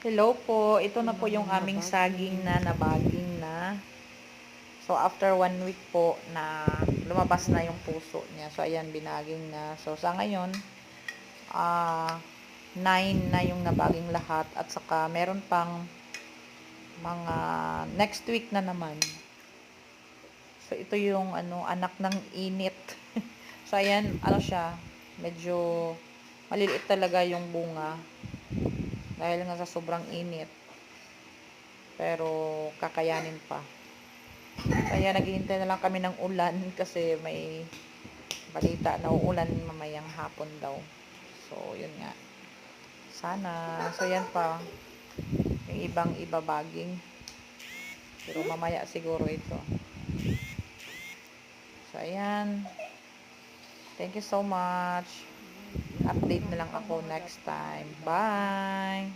Hello po, ito na po yung aming saging na nabaging na. So, after 1 week po na lumabas na yung puso niya. So, ayan, binaging na. So, sa ngayon, 9 na yung nabaging lahat. At saka, meron pang mga next week na naman. So, ito yung anak ng init. So, ayan, siya, medyo maliliit talaga yung bunga. Dahil nga sa sobrang init. Pero, kakayanin pa. Kaya naghihintay na lang kami ng ulan kasi may balita na uulan mamayang hapon daw. So, yun nga. Sana. So, yan pa. Yung ibang ibabaging. Pero mamaya siguro ito. So, ayan. Thank you so much. Update na lang ako next time. Bye!